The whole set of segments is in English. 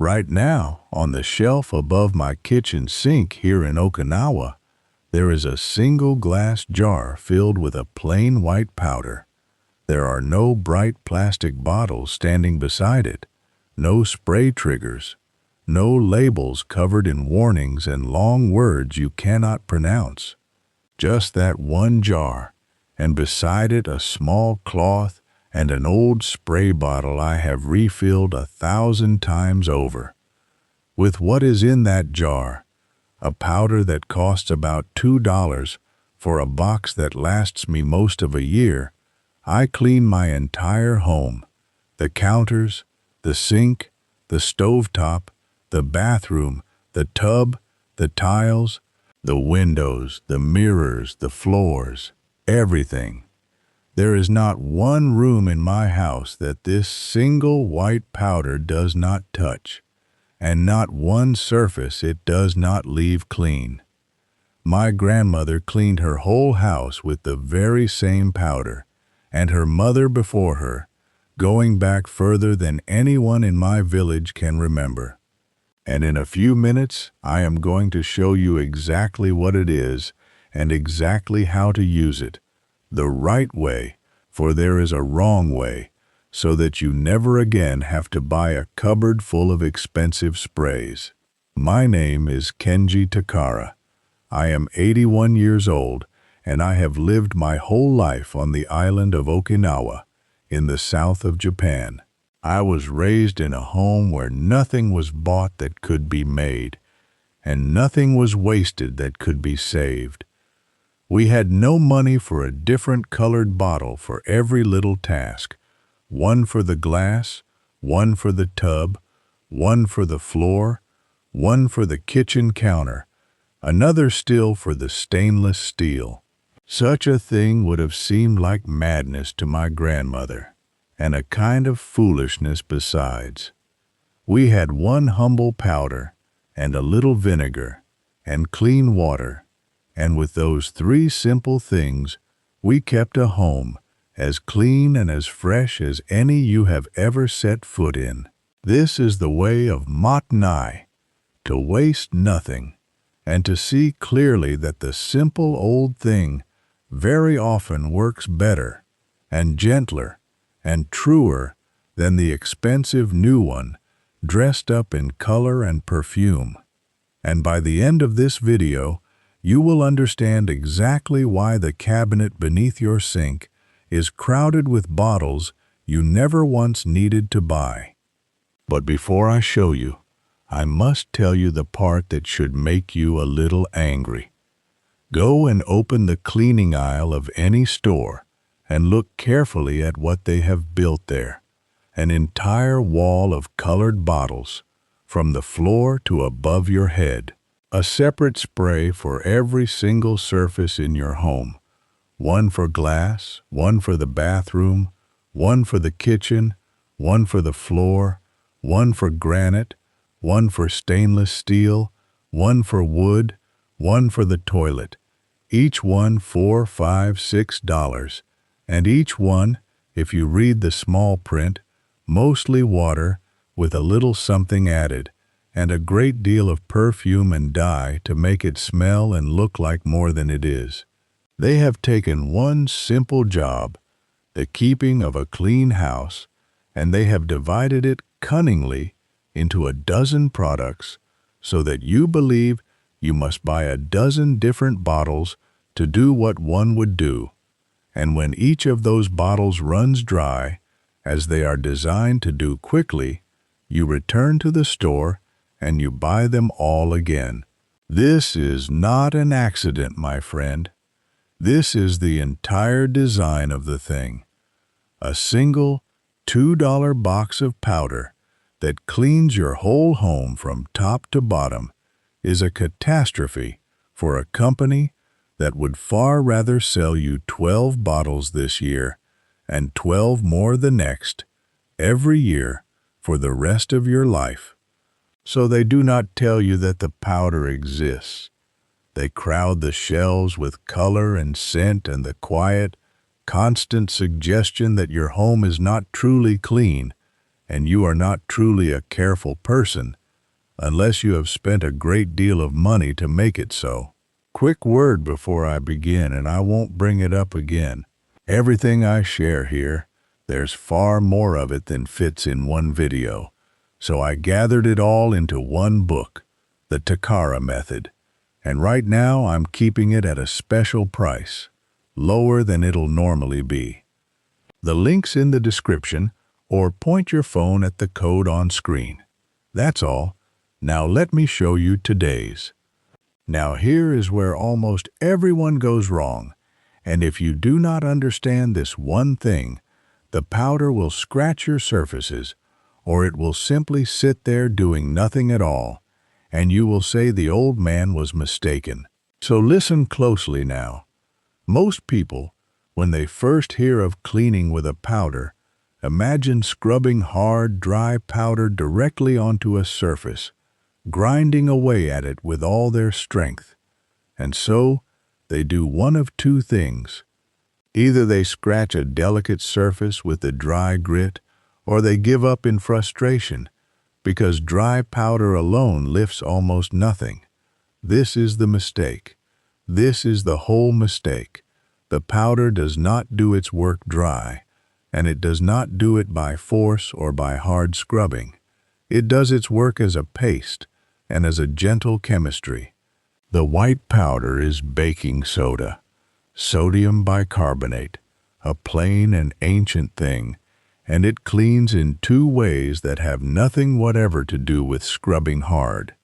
Right now, on the shelf above my kitchen sink here in Okinawa, there is a single glass jar filled with a plain white powder. There are no bright plastic bottles standing beside it, no spray triggers, no labels covered in warnings and long words you cannot pronounce. Just that one jar, and beside it a small cloth and an old spray bottle I have refilled 1,000 times over. With what is in that jar, a powder that costs about $2 for a box that lasts me most of a year, I clean my entire home, the counters, the sink, the stovetop, the bathroom, the tub, the tiles, the windows, the mirrors, the floors, everything. There is not one room in my house that this single white powder does not touch, and not one surface it does not leave clean. My grandmother cleaned her whole house with the very same powder, and her mother before her, going back further than anyone in my village can remember. And in a few minutes, I am going to show you exactly what it is and exactly how to use it, the right way, for there is a wrong way, so that you never again have to buy a cupboard full of expensive sprays. My name is Kenji Takara. I am 81 years old, and I have lived my whole life on the island of Okinawa, in the south of Japan. I was raised in a home where nothing was bought that could be made, and nothing was wasted that could be saved. We had no money for a different colored bottle for every little task, one for the glass, one for the tub, one for the floor, one for the kitchen counter, another still for the stainless steel. Such a thing would have seemed like madness to my grandmother, and a kind of foolishness besides. We had one humble powder, and a little vinegar, and clean water, and with those three simple things, we kept a home as clean and as fresh as any you have ever set foot in. This is the way of mottainai, to waste nothing, and to see clearly that the simple old thing very often works better, and gentler, and truer than the expensive new one, dressed up in color and perfume. And by the end of this video, you will understand exactly why the cabinet beneath your sink is crowded with bottles you never once needed to buy. But before I show you, I must tell you the part that should make you a little angry. Go and open the cleaning aisle of any store and look carefully at what they have built there. An entire wall of colored bottles, from the floor to above your head. A separate spray for every single surface in your home. One for glass, one for the bathroom, one for the kitchen, one for the floor, one for granite, one for stainless steel, one for wood, one for the toilet. Each one $4, $5, $6, and each one, if you read the small print, mostly water with a little something added, and a great deal of perfume and dye to make it smell and look like more than it is. They have taken one simple job, the keeping of a clean house, and they have divided it cunningly into a dozen products so that you believe you must buy a dozen different bottles to do what one would do. And when each of those bottles runs dry, as they are designed to do quickly, you return to the store and you buy them all again. This is not an accident, my friend. This is the entire design of the thing. A single $2 box of powder that cleans your whole home from top to bottom is a catastrophe for a company that would far rather sell you 12 bottles this year and 12 more the next, every year for the rest of your life. So they do not tell you that the powder exists. They crowd the shelves with color and scent and the quiet, constant suggestion that your home is not truly clean and you are not truly a careful person unless you have spent a great deal of money to make it so. Quick word before I begin, and I won't bring it up again. Everything I share here, there's far more of it than fits in one video. So I gathered it all into one book, the Takara Method. And right now I'm keeping it at a special price, lower than it'll normally be. The link's in the description, or point your phone at the code on screen. That's all. Now let me show you today's. Now here is where almost everyone goes wrong, and if you do not understand this one thing, the powder will scratch your surfaces, or it will simply sit there doing nothing at all, and you will say the old man was mistaken. So listen closely now. Most people, when they first hear of cleaning with a powder, imagine scrubbing hard, dry powder directly onto a surface, grinding away at it with all their strength. And so, they do one of two things. Either they scratch a delicate surface with a dry grit, or they give up in frustration, because dry powder alone lifts almost nothing. This is the mistake. This is the whole mistake. The powder does not do its work dry, and it does not do it by force or by hard scrubbing. It does its work as a paste and as a gentle chemistry. The white powder is baking soda, sodium bicarbonate, a plain and ancient thing, and it cleans in two ways that have nothing whatever to do with scrubbing hard.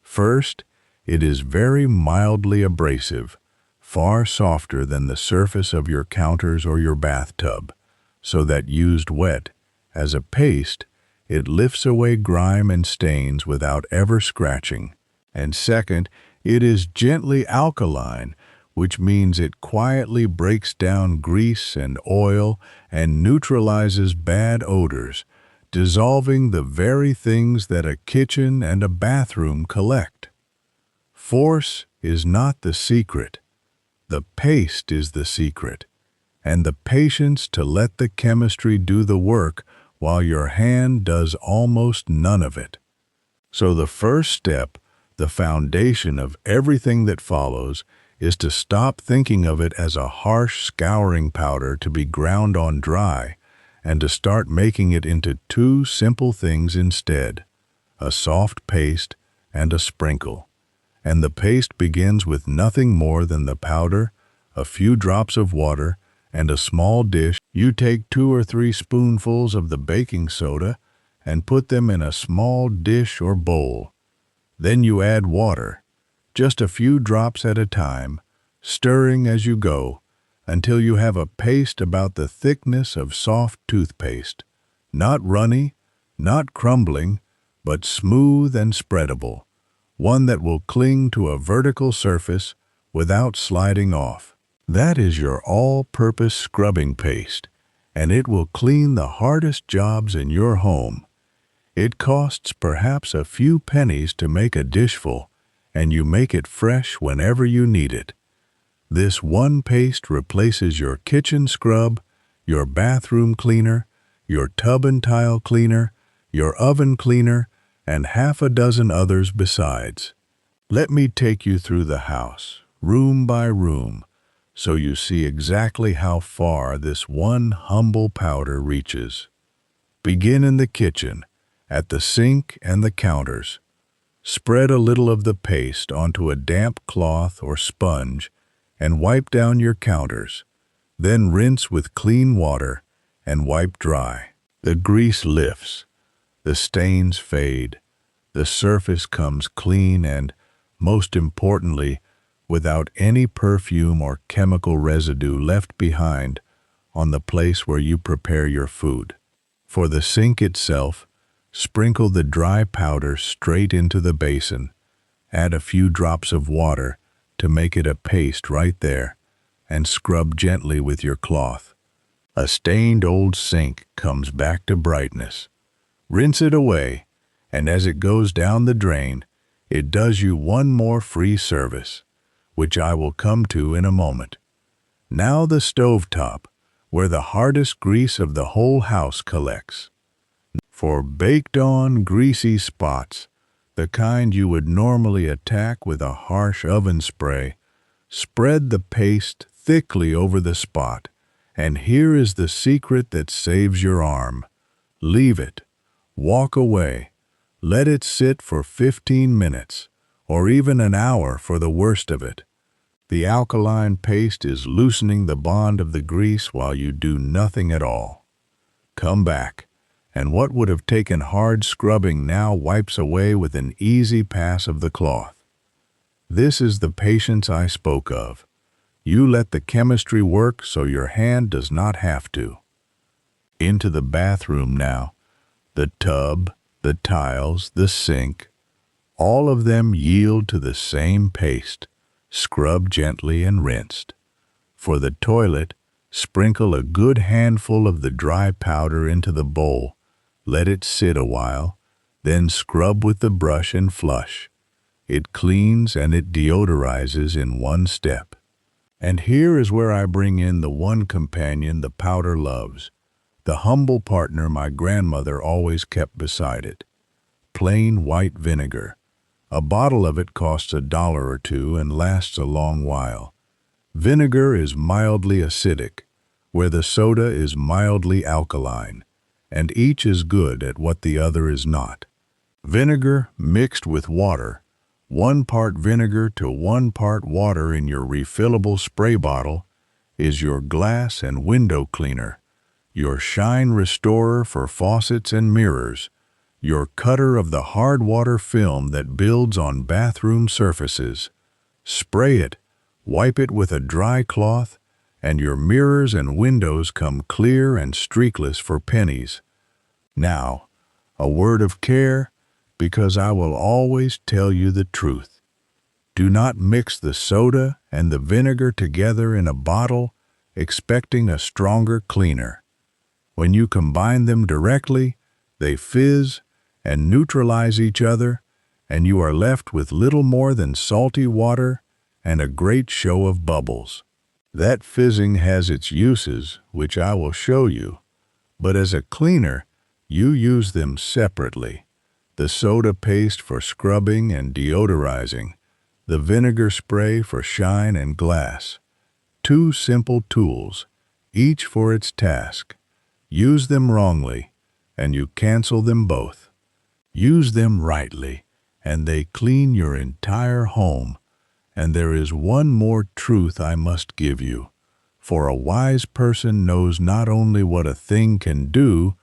First, it is very mildly abrasive, far softer than the surface of your counters or your bathtub, so that used wet, as a paste, it lifts away grime and stains without ever scratching. And second, it is gently alkaline, which means it quietly breaks down grease and oil and neutralizes bad odors, dissolving the very things that a kitchen and a bathroom collect. Force is not the secret. The paste is the secret, and the patience to let the chemistry do the work while your hand does almost none of it. So the first step, the foundation of everything that follows, is to stop thinking of it as a harsh scouring powder to be ground on dry, and to start making it into two simple things instead, a soft paste and a sprinkle. And the paste begins with nothing more than the powder, a few drops of water, and a small dish. You take 2 or 3 spoonfuls of the baking soda and put them in a small dish or bowl. Then you add water, just a few drops at a time, stirring as you go, until you have a paste about the thickness of soft toothpaste, not runny, not crumbling, but smooth and spreadable, one that will cling to a vertical surface without sliding off. That is your all-purpose scrubbing paste, and it will clean the hardest jobs in your home. It costs perhaps a few pennies to make a dishful, and you make it fresh whenever you need it. This one paste replaces your kitchen scrub, your bathroom cleaner, your tub and tile cleaner, your oven cleaner, and half a dozen others besides. Let me take you through the house, room by room, so you see exactly how far this one humble powder reaches. Begin in the kitchen, at the sink and the counters. Spread a little of the paste onto a damp cloth or sponge and wipe down your counters. Then rinse with clean water and wipe dry. The grease lifts, the stains fade, the surface comes clean and, most importantly, without any perfume or chemical residue left behind on the place where you prepare your food. For the sink itself, sprinkle the dry powder straight into the basin. Add a few drops of water to make it a paste right there, and scrub gently with your cloth. A stained old sink comes back to brightness. Rinse it away, and as it goes down the drain, it does you one more free service, which I will come to in a moment. Now the stovetop, where the hardest grease of the whole house collects. For baked-on, greasy spots, the kind you would normally attack with a harsh oven spray, spread the paste thickly over the spot, and here is the secret that saves your arm. Leave it. Walk away. Let it sit for 15 minutes, or even an hour for the worst of it. The alkaline paste is loosening the bond of the grease while you do nothing at all. Come back, and what would have taken hard scrubbing now wipes away with an easy pass of the cloth. This is the patience I spoke of. You let the chemistry work so your hand does not have to. Into the bathroom now. The tub, the tiles, the sink, all of them yield to the same paste. Scrub gently and rinsed. For the toilet, sprinkle a good handful of the dry powder into the bowl. Let it sit a while, then scrub with the brush and flush. It cleans and it deodorizes in one step. And here is where I bring in the one companion the powder loves, the humble partner my grandmother always kept beside it. Plain white vinegar. A bottle of it costs $1 or $2 and lasts a long while. Vinegar is mildly acidic, where the soda is mildly alkaline, and each is good at what the other is not. Vinegar mixed with water, 1 part vinegar to 1 part water in your refillable spray bottle, is your glass and window cleaner, your shine restorer for faucets and mirrors, your cutter of the hard water film that builds on bathroom surfaces. Spray it, wipe it with a dry cloth, and your mirrors and windows come clear and streakless for pennies. Now, a word of care, because I will always tell you the truth. Do not mix the soda and the vinegar together in a bottle, expecting a stronger cleaner. When you combine them directly, they fizz and neutralize each other, and you are left with little more than salty water and a great show of bubbles. That fizzing has its uses, which I will show you, but as a cleaner, you use them separately. The soda paste for scrubbing and deodorizing, the vinegar spray for shine and glass. 2 simple tools, each for its task. Use them wrongly, and you cancel them both. Use them rightly, and they clean your entire home. And there is one more truth I must give you, for a wise person knows not only what a thing can do,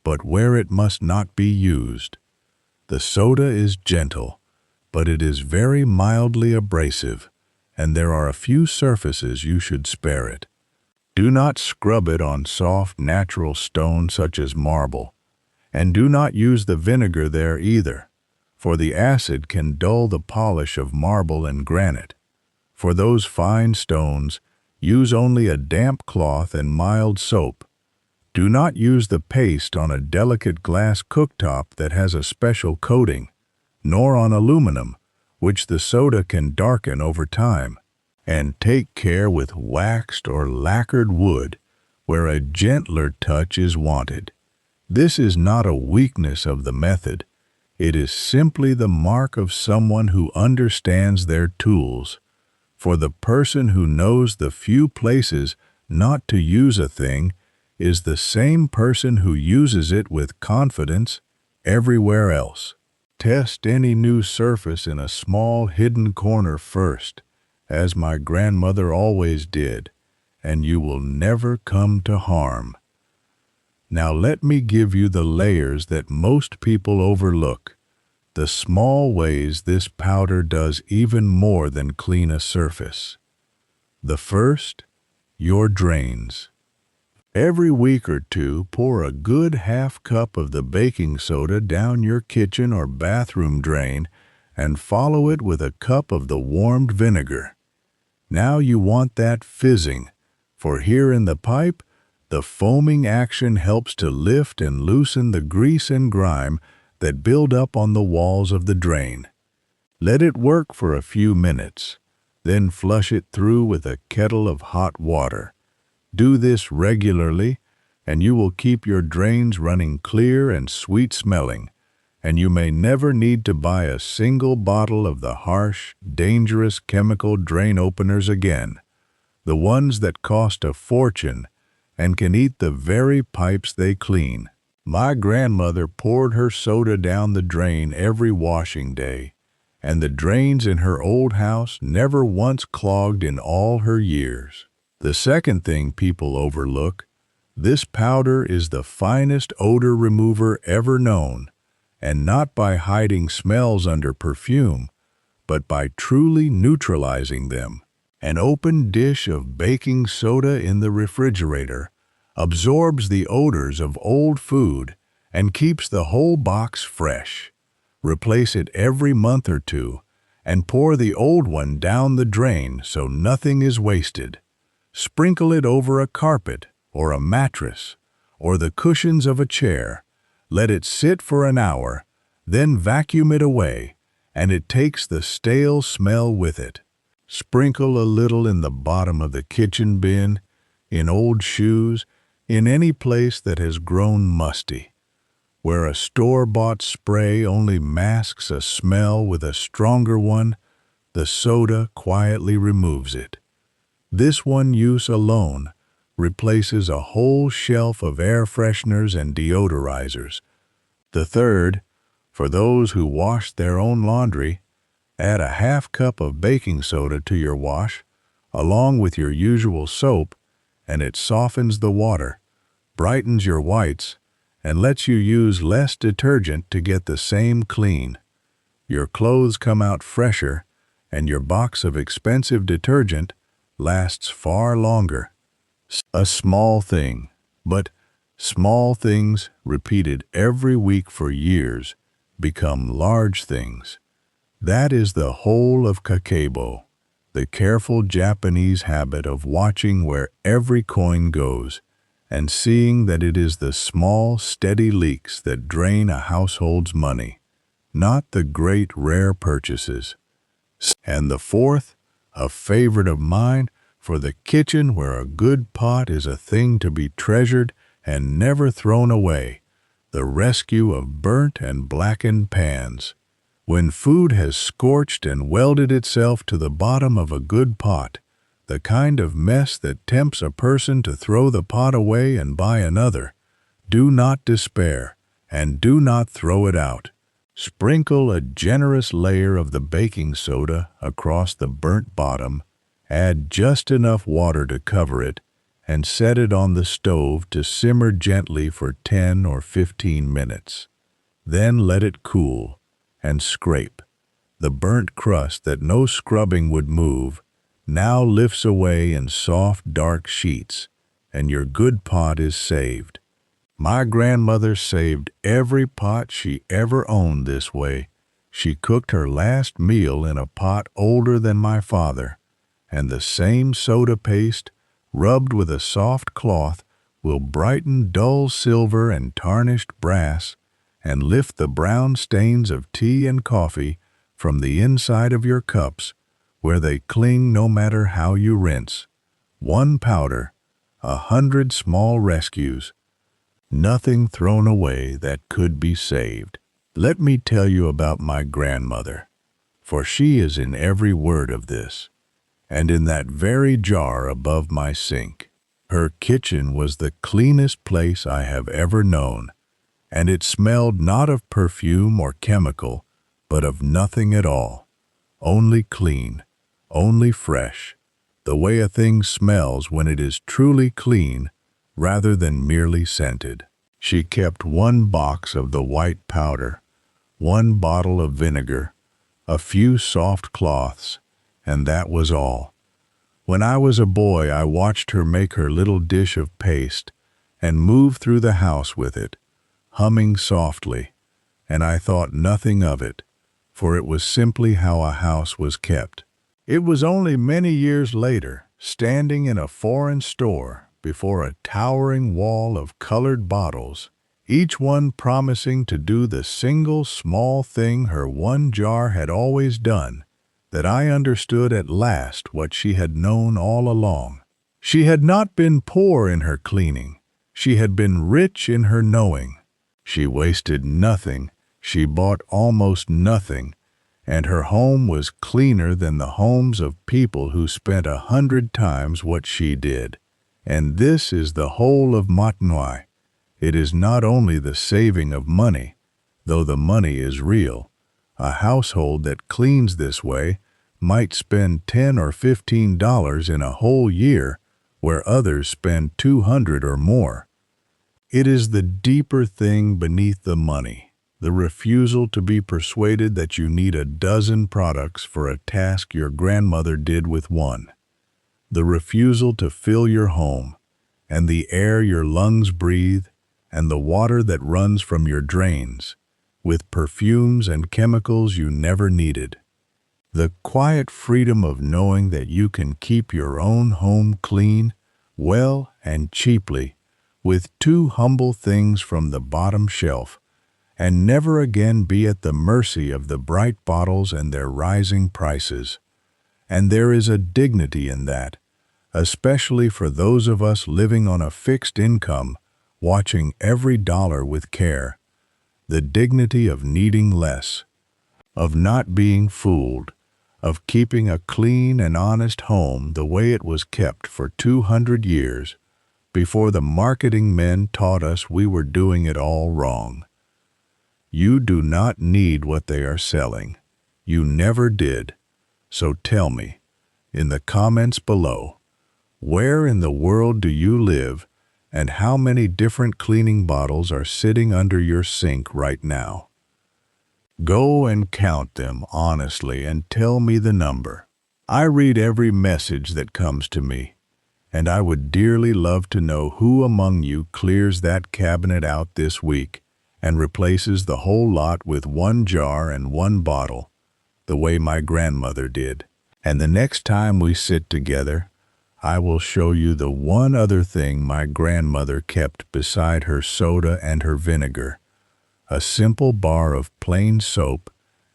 but where it must not be used. The soda is gentle, but it is very mildly abrasive, and there are a few surfaces you should spare it. Do not scrub it on soft, natural stone such as marble, and do not use the vinegar there either, for the acid can dull the polish of marble and granite. For those fine stones, use only a damp cloth and mild soap. Do not use the paste on a delicate glass cooktop that has a special coating, nor on aluminum, which the soda can darken over time. And take care with waxed or lacquered wood, where a gentler touch is wanted. This is not a weakness of the method. It is simply the mark of someone who understands their tools. For the person who knows the few places not to use a thing is the same person who uses it with confidence everywhere else. Test any new surface in a small hidden corner first, as my grandmother always did, and you will never come to harm. Now let me give you the layers that most people overlook, the small ways this powder does even more than clean a surface. The first, your drains. Every week or 2, pour a good half cup of the baking soda down your kitchen or bathroom drain and follow it with a cup of the warmed vinegar. Now you want that fizzing, for here in the pipe, the foaming action helps to lift and loosen the grease and grime that build up on the walls of the drain. Let it work for a few minutes, then flush it through with a kettle of hot water. Do this regularly, and you will keep your drains running clear and sweet-smelling, and you may never need to buy a single bottle of the harsh, dangerous chemical drain openers again, the ones that cost a fortune and can eat the very pipes they clean. My grandmother poured her soda down the drain every washing day, and the drains in her old house never once clogged in all her years. The second thing people overlook: this powder is the finest odor remover ever known, and not by hiding smells under perfume, but by truly neutralizing them. An open dish of baking soda in the refrigerator absorbs the odors of old food and keeps the whole box fresh. Replace it every month or two and pour the old one down the drain so nothing is wasted. Sprinkle it over a carpet or a mattress or the cushions of a chair. Let it sit for an hour, then vacuum it away, and it takes the stale smell with it. Sprinkle a little in the bottom of the kitchen bin, in old shoes, in any place that has grown musty. Where a store-bought spray only masks a smell with a stronger one, the soda quietly removes it. This one use alone replaces a whole shelf of air fresheners and deodorizers. The third, for those who wash their own laundry, add a half cup of baking soda to your wash, along with your usual soap, and it softens the water, brightens your whites, and lets you use less detergent to get the same clean. Your clothes come out fresher, and your box of expensive detergent lasts far longer. A small thing, but small things repeated every week for years become large things. That is the whole of kakebo, the careful Japanese habit of watching where every coin goes and seeing that it is the small, steady leaks that drain a household's money, not the great, rare purchases. And the fourth, a favorite of mine, for the kitchen where a good pot is a thing to be treasured and never thrown away, the rescue of burnt and blackened pans. When food has scorched and welded itself to the bottom of a good pot, the kind of mess that tempts a person to throw the pot away and buy another, do not despair, and do not throw it out. Sprinkle a generous layer of the baking soda across the burnt bottom, add just enough water to cover it, and set it on the stove to simmer gently for 10 or 15 minutes. Then let it cool, and scrape. The burnt crust that no scrubbing would move now lifts away in soft, dark sheets, and your good pot is saved. My grandmother saved every pot she ever owned this way. She cooked her last meal in a pot older than my father, and the same soda paste, rubbed with a soft cloth, will brighten dull silver and tarnished brass, and lift the brown stains of tea and coffee from the inside of your cups, where they cling no matter how you rinse. One powder, 100 small rescues, nothing thrown away that could be saved. Let me tell you about my grandmother, for she is in every word of this, and in that very jar above my sink. Her kitchen was the cleanest place I have ever known, and it smelled not of perfume or chemical, but of nothing at all. Only clean, only fresh, the way a thing smells when it is truly clean rather than merely scented. She kept one box of the white powder, one bottle of vinegar, a few soft cloths, and that was all. When I was a boy, I watched her make her little dish of paste and move through the house with it, humming softly, and I thought nothing of it, for it was simply how a house was kept. It was only many years later, standing in a foreign store before a towering wall of colored bottles, each one promising to do the single small thing her one jar had always done, that I understood at last what she had known all along. She had not been poor in her cleaning. She had been rich in her knowing. She wasted nothing, she bought almost nothing, and her home was cleaner than the homes of people who spent 100 times what she did. And this is the whole of mottainai. It is not only the saving of money, though the money is real. A household that cleans this way might spend $10 or $15 in a whole year, where others spend 200 or more. It is the deeper thing beneath the money, the refusal to be persuaded that you need a dozen products for a task your grandmother did with one. The refusal to fill your home, and the air your lungs breathe, and the water that runs from your drains, with perfumes and chemicals you never needed. The quiet freedom of knowing that you can keep your own home clean, well and cheaply, with 2 humble things from the bottom shelf, and never again be at the mercy of the bright bottles and their rising prices. And there is a dignity in that, especially for those of us living on a fixed income, watching every dollar with care. The dignity of needing less, of not being fooled, of keeping a clean and honest home the way it was kept for 200 years, before the marketing men taught us we were doing it all wrong. You do not need what they are selling. You never did. So tell me, in the comments below, where in the world do you live, and how many different cleaning bottles are sitting under your sink right now? Go and count them honestly and tell me the number. I read every message that comes to me, and I would dearly love to know who among you clears that cabinet out this week and replaces the whole lot with 1 jar and 1 bottle, the way my grandmother did. And the next time we sit together, I will show you the one other thing my grandmother kept beside her soda and her vinegar, a simple bar of plain soap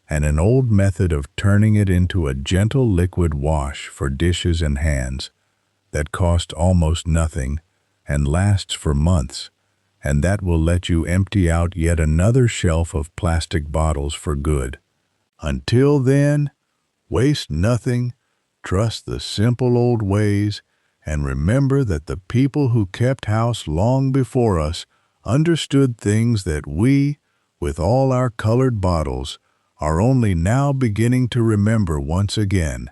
and an old method of turning it into a gentle liquid wash for dishes and hands that cost almost nothing and lasts for months, and that will let you empty out yet another shelf of plastic bottles for good. Until then, waste nothing, trust the simple old ways, and remember that the people who kept house long before us understood things that we, with all our colored bottles, are only now beginning to remember once again.